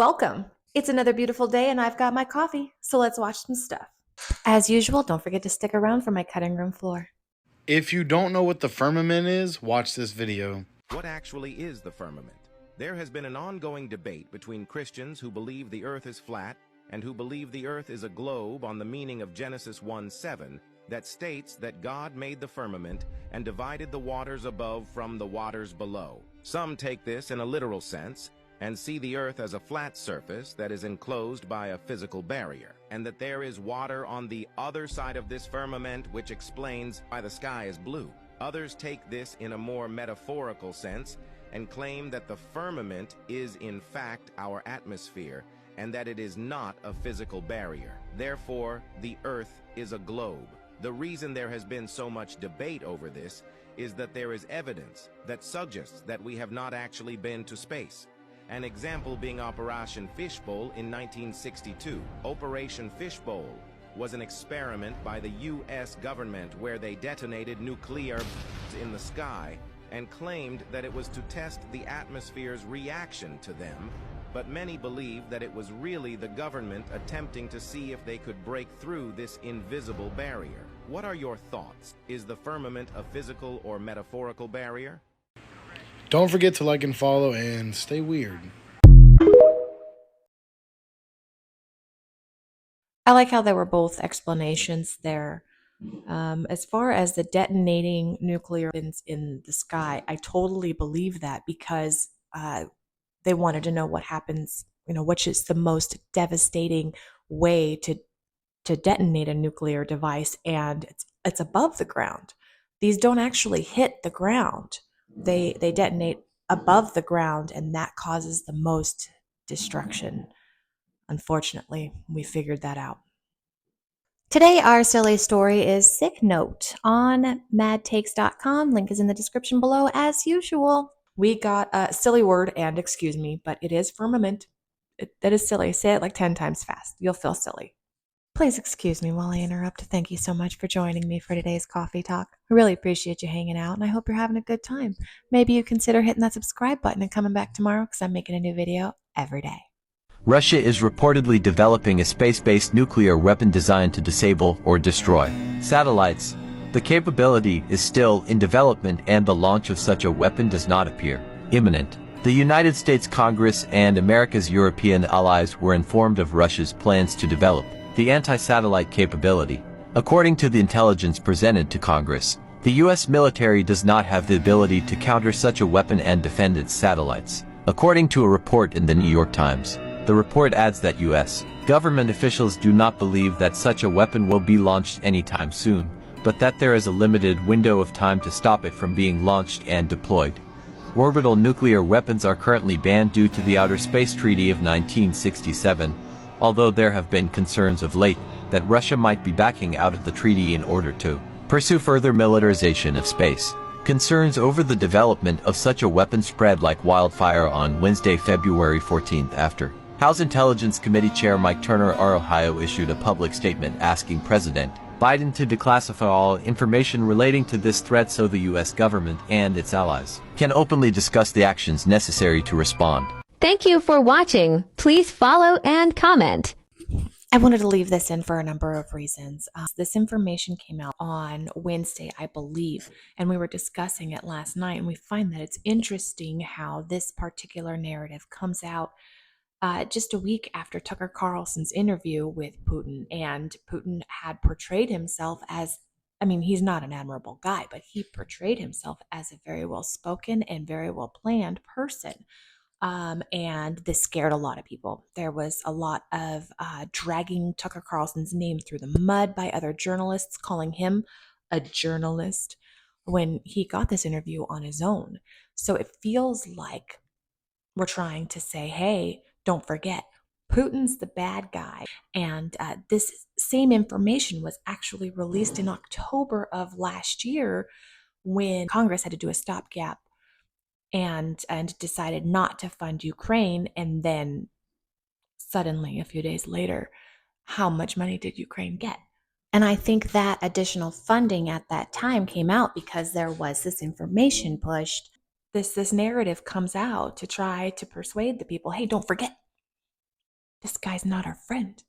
Welcome. It's another beautiful day and I've got my coffee, so let's watch some stuff. As usual, don't forget to stick around for my cutting room floor. If you don't know what the firmament is, watch this video. What actually is the firmament? There has been an ongoing debate between Christians who believe the earth is flat and who believe the earth is a globe on the meaning of Genesis 1:7 that states that God made the firmament and divided the waters above from the waters below. Some take this in a literal sense and see the earth as a flat surface that is enclosed by a physical barrier, and that there is water on the other side of this firmament, which explains why the sky is blue. Others take this in a more metaphorical sense and claim that the firmament is in fact our atmosphere and that it is not a physical barrier. Therefore, the earth is a globe. The reason there has been so much debate over this is that there is evidence that suggests that we have not actually been to space. An example being Operation Fishbowl in 1962. Operation Fishbowl was an experiment by the U.S. government where they detonated nuclear in the sky and claimed that it was to test the atmosphere's reaction to them, but many believe that it was really the government attempting to see if they could break through this invisible barrier. What are your thoughts? Is the firmament a physical or metaphorical barrier? Don't forget to like and follow and stay weird. I like how there were both explanations there. As far as the detonating nuclear weapons in the sky, I totally believe that because they wanted to know what happens, which is the most devastating way to detonate a nuclear device, and it's above the ground. These don't actually hit the ground. They detonate above the ground, and that causes the most destruction. Unfortunately, we figured that out. Today, our silly story is Sick Note on madtakes.com. Link is in the description below as usual. We got a silly word, and excuse me, but it is firmament. That is silly. Say it like 10 times fast. You'll feel silly. Please excuse me while I interrupt. Thank you so much for joining me for today's coffee talk. I really appreciate you hanging out, and I hope you're having a good time. Maybe you consider hitting that subscribe button and coming back tomorrow because I'm making a new video every day. Russia is reportedly developing a space-based nuclear weapon designed to disable or destroy satellites. The capability is still in development and the launch of such a weapon does not appear imminent. The United States Congress and America's European allies were informed of Russia's plans to develop the anti-satellite capability. According to the intelligence presented to Congress, the U.S. military does not have the ability to counter such a weapon and defend its satellites. According to a report in the New York Times, the report adds that U.S. government officials do not believe that such a weapon will be launched anytime soon, but that there is a limited window of time to stop it from being launched and deployed. Orbital nuclear weapons are currently banned due to the Outer Space Treaty of 1967, although there have been concerns of late that Russia might be backing out of the treaty in order to pursue further militarization of space. Concerns over the development of such a weapon spread like wildfire on Wednesday, February 14th after House Intelligence Committee Chair Mike Turner of Ohio issued a public statement asking President Biden to declassify all information relating to this threat so the U.S. government and its allies can openly discuss the actions necessary to respond. Thank you for watching. Please follow and comment. I wanted to leave this in for a number of reasons. This information came out on Wednesday, I believe, and we were discussing it last night, and we find that it's interesting how this particular narrative comes out just a week after Tucker Carlson's interview with Putin, and Putin had portrayed himself as, he's not an admirable guy, but he portrayed himself as a very well-spoken and very well-planned person. And this scared a lot of people. There was a lot of dragging Tucker Carlson's name through the mud by other journalists, calling him a journalist when he got this interview on his own. So it feels like we're trying to say, hey, don't forget, Putin's the bad guy. And this same information was actually released in October of last year when Congress had to do a stopgap and decided not to fund Ukraine. And then suddenly, a few days later, how much money did Ukraine get? And I think that additional funding at that time came out because there was this information pushed. This narrative comes out to try to persuade the people, hey, don't forget, This guy's not our friend.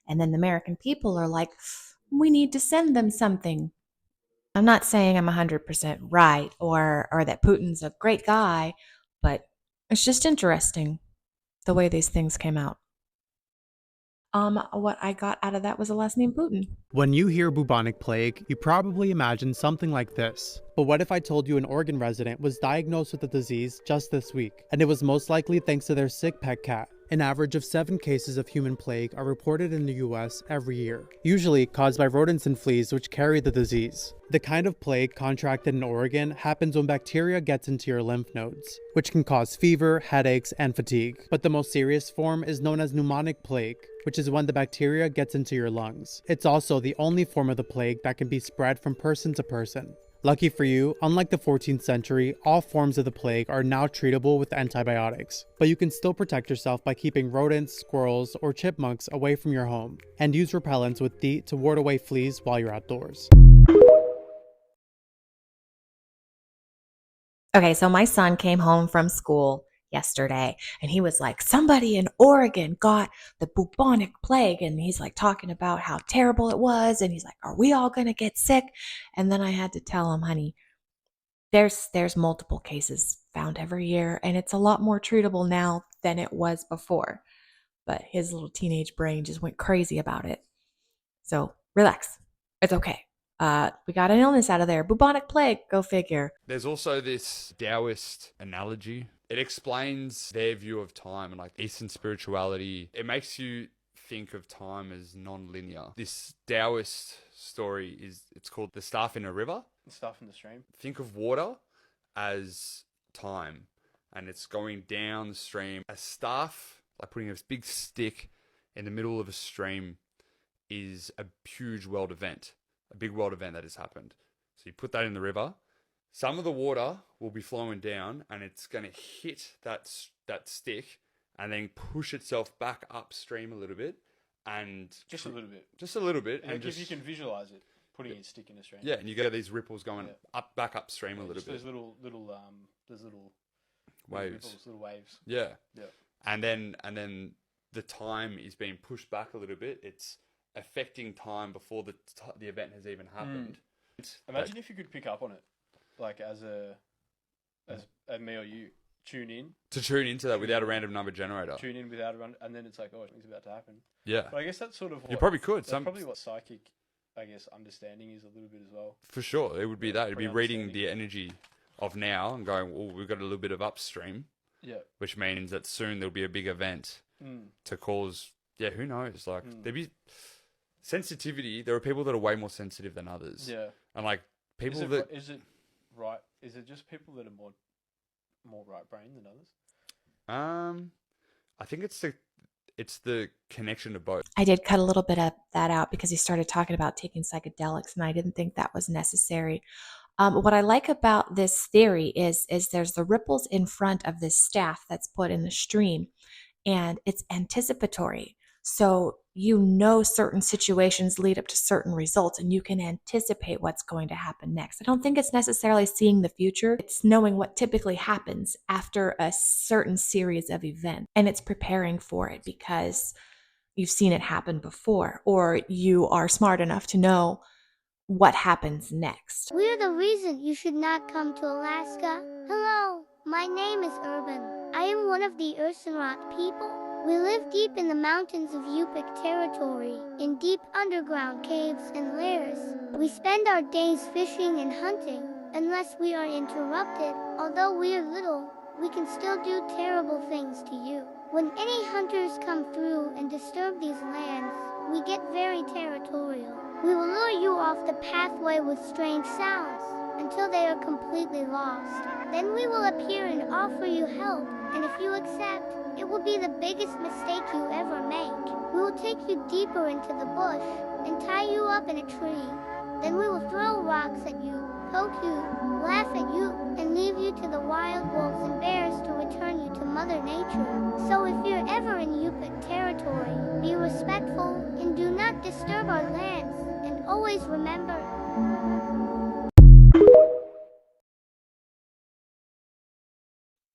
And then the American people are like, we need to send them something. I'm not saying I'm 100% right or that Putin's a great guy, but it's just interesting the way these things came out. What I got out of that was the last name Putin. When you hear bubonic plague, you probably imagine something like this. But what if I told you an Oregon resident was diagnosed with the disease just this week, and it was most likely thanks to their sick pet cat? An average of 7 cases of human plague are reported in the US every year, usually caused by rodents and fleas which carry the disease. The kind of plague contracted in Oregon happens when bacteria gets into your lymph nodes, which can cause fever, headaches, and fatigue. But the most serious form is known as pneumonic plague, which is when the bacteria gets into your lungs. It's also the only form of the plague that can be spread from person to person. Lucky for you, unlike the 14th century, all forms of the plague are now treatable with antibiotics. But you can still protect yourself by keeping rodents, squirrels, or chipmunks away from your home, and use repellents with DEET to ward away fleas while you're outdoors. Okay, so my son came home from school yesterday and he was like, somebody in Oregon got the bubonic plague. And he's like talking about how terrible it was. And he's like, are we all going to get sick? And then I had to tell him, honey, there's multiple cases found every year and it's a lot more treatable now than it was before. But his little teenage brain just went crazy about it. So relax. It's okay. We got an illness out of there. Bubonic plague, go figure. There's also this Taoist analogy. It explains their view of time and like Eastern spirituality. It makes you think of time as non-linear. This Taoist story it's called The Staff in a River. The stuff in the stream. Think of water as time and it's going down the stream. A staff, like putting a big stick in the middle of a stream, is a huge world event. A big world event that has happened. So you put that in the river. Some of the water will be flowing down and it's going to hit that stick and then push itself back upstream a little bit. And Just a little bit. Just a little bit. And if you can visualize it, putting a stick in a stream. Yeah, and you get these ripples going back upstream a little bit. Those little waves. Ripples, little waves. Yeah. Yeah. And then the time is being pushed back a little bit. It's affecting time before the event has even happened. Imagine if you could pick up on it, like as me or you, tune into that without a random number generator. Tune in without a run, and then it's like, oh, something's about to happen. Yeah. But I guess that's sort of what, You probably could. That's probably what psychic, I guess, understanding is a little bit as well. For sure, it would be that. It'd be reading Understanding. the energy of now and going, well, we've got a little bit of upstream, Yeah. which means that soon there'll be a big event to cause. Yeah, who knows? Like there'd be sensitivity. There are people that are way more sensitive than others. Yeah. And like people Is it right? Is it just people that are more right brain than others? I think it's the connection to both. I did cut a little bit of that out because he started talking about taking psychedelics, and I didn't think that was necessary. What I like about this theory is there's the ripples in front of this staff that's put in the stream, and it's anticipatory. So you know certain situations lead up to certain results, and you can anticipate what's going to happen next. I don't think it's necessarily seeing the future. It's knowing what typically happens after a certain series of events, and it's preparing for it because you've seen it happen before, or you are smart enough to know what happens next. We're the reason you should not come to Alaska. Hello, my name is Urban. I am one of the Ursenrot people. We live deep in the mountains of Yupik territory, in deep underground caves and lairs. We spend our days fishing and hunting, unless we are interrupted. Although we are little, we can still do terrible things to you. When any hunters come through and disturb these lands, we get very territorial. We will lure you off the pathway with strange sounds, until they are completely lost. Then we will appear and offer you help, and if you accept, it will be the biggest mistake you ever make. We will take you deeper into the bush and tie you up in a tree. Then we will throw rocks at you, poke you, laugh at you, and leave you to the wild wolves and bears to return you to Mother Nature. So if you're ever in Yupik territory, be respectful and do not disturb our lands. And always remember,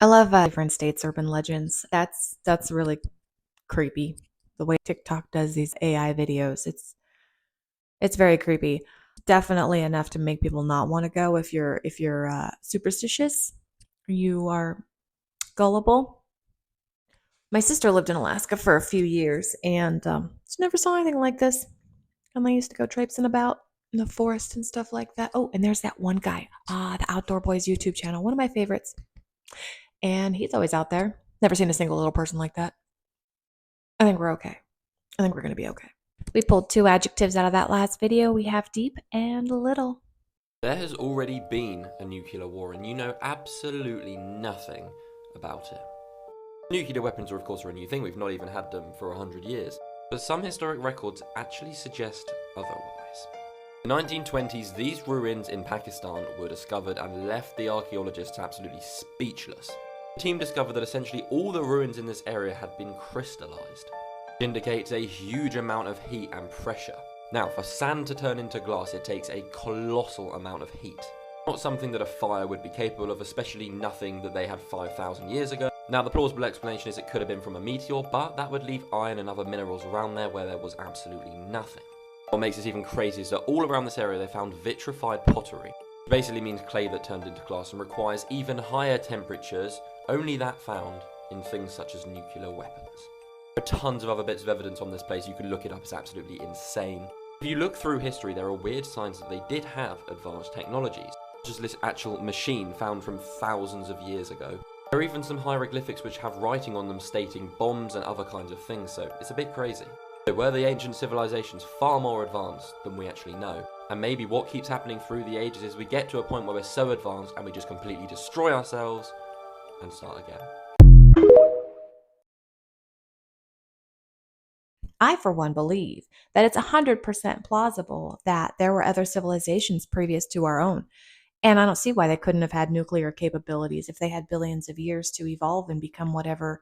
I love different states' urban legends. That's really creepy. The way TikTok does these AI videos, it's very creepy. Definitely enough to make people not want to go if you're superstitious, or you are gullible. My sister lived in Alaska for a few years, and she never saw anything like this. And they used to go traipsing about in the forest and stuff like that. Oh, and there's that one guy, the Outdoor Boys YouTube channel, one of my favorites. And he's always out there. Never seen a single little person like that. I think we're okay. I think we're going to be okay. We pulled 2 adjectives out of that last video. We have deep and little. There has already been a nuclear war, and you know absolutely nothing about it. Nuclear weapons are of course a new thing. We've not even had them for 100 years. But some historic records actually suggest otherwise. In the 1920s, these ruins in Pakistan were discovered and left the archaeologists absolutely speechless. The team discovered that essentially all the ruins in this area had been crystallized. It indicates a huge amount of heat and pressure. Now, for sand to turn into glass, it takes a colossal amount of heat. Not something that a fire would be capable of, especially nothing that they had 5,000 years ago. Now, the plausible explanation is it could have been from a meteor, but that would leave iron and other minerals around there where there was absolutely nothing. What makes this even crazy is that all around this area they found vitrified pottery, which basically means clay that turned into glass and requires even higher temperatures, only that found in things such as nuclear weapons. There are tons of other bits of evidence on this place. You can look it up, it's absolutely insane. If you look through history, there are weird signs that they did have advanced technologies, such as this actual machine found from thousands of years ago. There are even some hieroglyphics which have writing on them stating bombs and other kinds of things, so it's a bit crazy. So were the ancient civilizations far more advanced than we actually know? And maybe what keeps happening through the ages is we get to a point where we're so advanced and we just completely destroy ourselves and start again. I, for one, believe that it's 100% plausible that there were other civilizations previous to our own. And I don't see why they couldn't have had nuclear capabilities if they had billions of years to evolve and become whatever,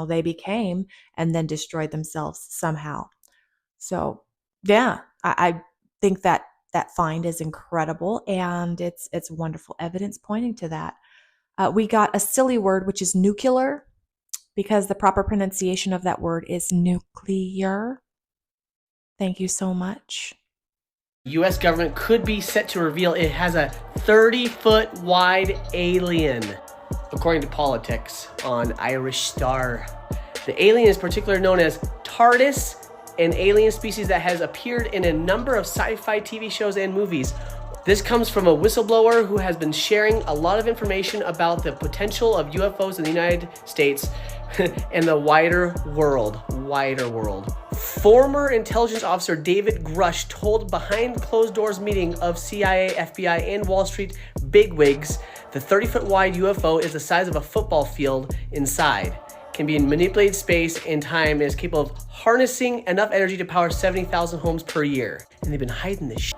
they became and then destroyed themselves somehow. So, yeah, I think that find is incredible, and it's wonderful evidence pointing to that. We got a silly word, which is nuclear, because the proper pronunciation of that word is nuclear. Thank you so much. U.S. government could be set to reveal it has a 30-foot wide alien, according to Politics on Irish Star. The alien is particularly known as TARDIS, an alien species that has appeared in a number of sci-fi TV shows and movies. This comes from a whistleblower who has been sharing a lot of information about the potential of UFOs in the United States and the wider world. Former intelligence officer David Grush told behind closed doors meeting of CIA, FBI, and Wall Street bigwigs the 30-foot wide UFO is the size of a football field inside, can be in manipulated space and time, and is capable of harnessing enough energy to power 70,000 homes per year. And they've been hiding this shit.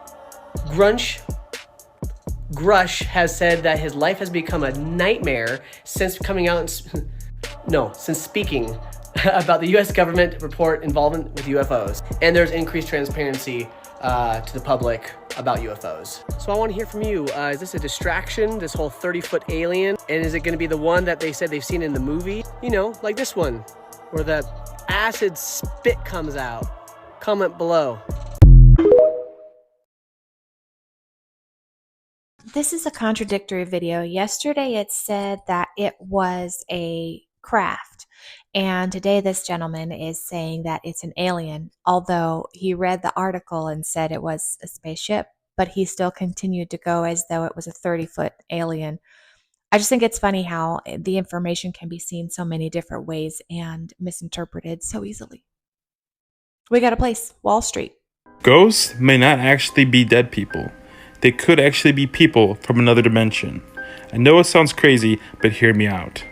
Grush has said that his life has become a nightmare since speaking about the U.S. government report involvement with UFOs. And there's increased transparency to the public about UFOs. So I want to hear from you. Is this a distraction, this whole 30-foot alien? And is it going to be the one that they said they've seen in the movie? Like this one, where the acid spit comes out. Comment below. This is a contradictory video. Yesterday it said that it was a craft, and today this gentleman is saying that it's an alien, although he read the article and said it was a spaceship, but he still continued to go as though it was a 30-foot alien. I just think it's funny how the information can be seen so many different ways and misinterpreted so easily. We got a place, Wall Street. Ghosts may not actually be dead people. They could actually be people from another dimension. I know it sounds crazy, but hear me out.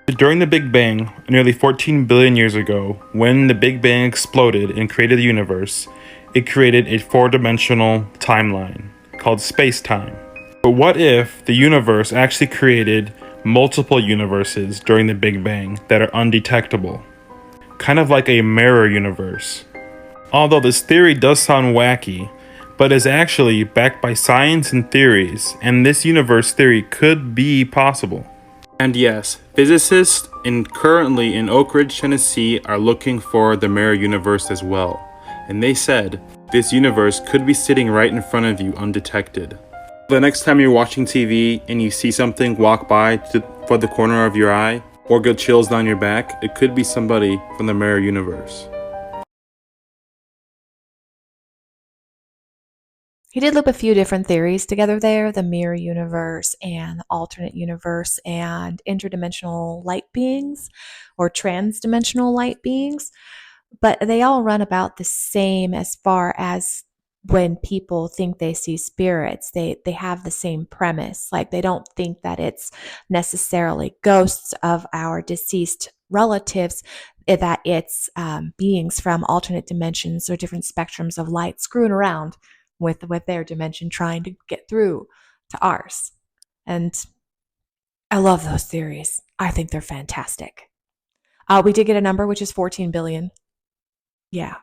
During the Big Bang, nearly 14 billion years ago, when the Big Bang exploded and created the universe, it created a 4-dimensional timeline called space-time. But what if the universe actually created multiple universes during the Big Bang that are undetectable? Kind of like a mirror universe. Although this theory does sound wacky, but is actually backed by science and theories, and this universe theory could be possible. And yes, physicists and currently in Oak Ridge, Tennessee, are looking for the mirror universe as well. And they said this universe could be sitting right in front of you undetected. The next time you're watching TV and you see something walk by for the corner of your eye or get chills down your back, it could be somebody from the mirror universe. He did loop a few different theories together there, the mirror universe and the alternate universe and interdimensional light beings or transdimensional light beings, but they all run about the same as far as when people think they see spirits. They have the same premise. Like they don't think that it's necessarily ghosts of our deceased relatives, that it's beings from alternate dimensions or different spectrums of light screwing around with their dimension trying to get through to ours. And I love those theories. I think they're fantastic. We did get a number, which is 14 billion. Yeah,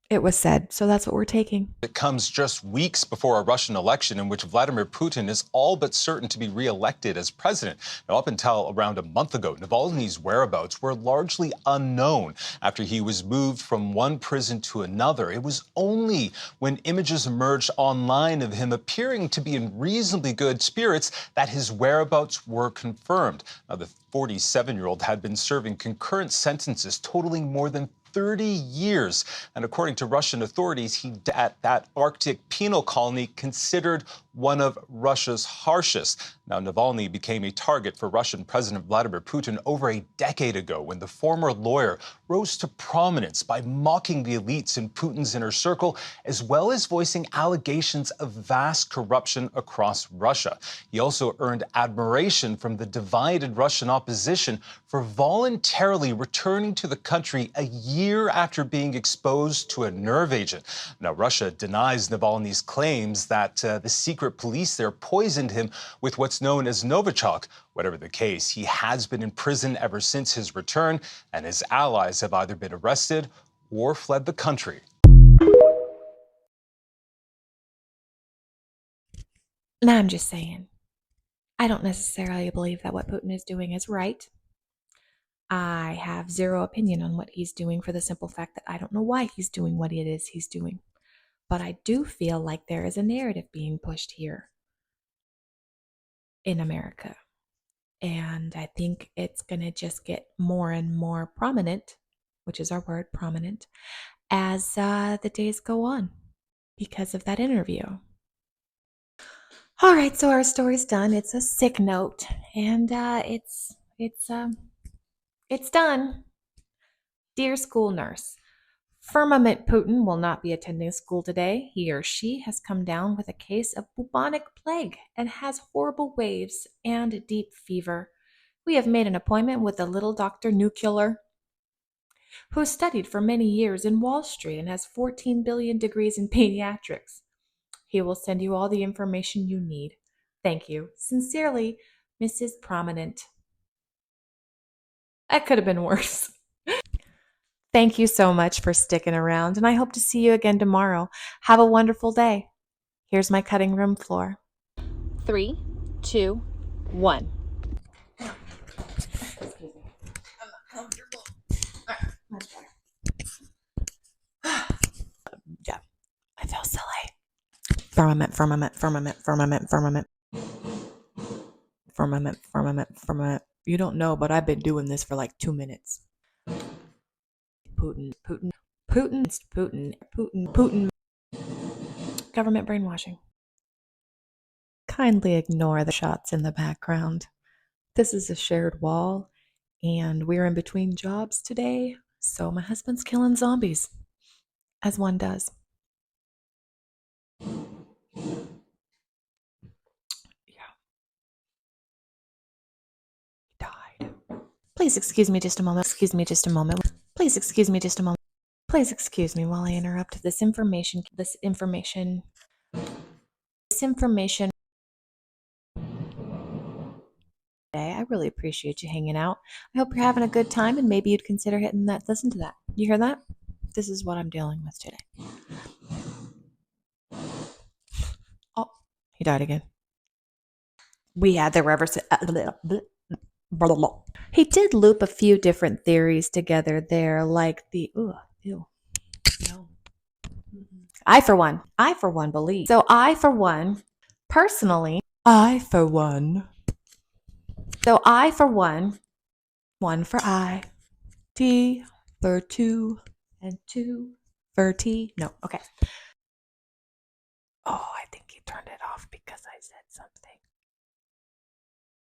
it was said. So that's what we're taking. It comes just weeks before a Russian election in which Vladimir Putin is all but certain to be re-elected as president. Now, up until around a month ago, Navalny's whereabouts were largely unknown after he was moved from one prison to another. It was only when images emerged online of him appearing to be in reasonably good spirits that his whereabouts were confirmed. Now, the 47-year-old had been serving concurrent sentences totaling more than 30 years. And according to Russian authorities, he at that Arctic penal colony considered one of Russia's harshest. Now, Navalny became a target for Russian President Vladimir Putin over a decade ago when the former lawyer rose to prominence by mocking the elites in Putin's inner circle, as well as voicing allegations of vast corruption across Russia. He also earned admiration from the divided Russian opposition for voluntarily returning to the country a year after being exposed to a nerve agent. Now, Russia denies Navalny's claims that the secret police there poisoned him with what's known as Novichok. Whatever the case, he has been in prison ever since his return, and his allies have either been arrested or fled the country. Now, I'm just saying, I don't necessarily believe that what Putin is doing is right. I have zero opinion on what he's doing for the simple fact that I don't know why he's doing what it is he's doing. But I do feel like there is a narrative being pushed here in America. And I think it's going to just get more and more prominent, which is our word, prominent, as the days go on because of that interview. All right, so our story's done. It's a sick note, and it's done. Dear school nurse, Firmament Putin will not be attending school today. He or she has come down with a case of bubonic plague and has horrible waves and deep fever. We have made an appointment with the little Dr. Nuclear, who studied for many years in Wall Street and has 14 billion degrees in pediatrics. He will send you all the information you need. Thank you. Sincerely, Mrs. Prominent. That could have been worse. Thank you so much for sticking around, and I hope to see you again tomorrow. Have a wonderful day. Here's my cutting room floor. 3, 2, 1. Excuse me. I'm not comfortable. Much better. Yeah, I feel silly. Firmament, firmament, firmament, firmament, firmament. Firmament, firmament, firmament. You don't know, but I've been doing this for like 2 minutes. Putin, Putin, Putin, Putin, Putin, Putin. Government brainwashing. Kindly ignore the shots in the background. This is a shared wall, and we're in between jobs today, so my husband's killing zombies, as one does. Yeah. He died. Please excuse me just a moment. Excuse me just a moment. Please excuse me just a moment. Please excuse me while I interrupt this information. I really appreciate you hanging out. I hope you're having a good time, and maybe you'd consider hitting that. Listen to that. You hear that? This is what I'm dealing with today. Oh, he died again. We had the reverse. Blah, blah, blah. He did loop a few different theories together there, like the ew. No. I for one believe. So I for one, personally, I for one. So I for one for I, T for two, and two for T. No, okay. Oh, I think he turned it off because I said something.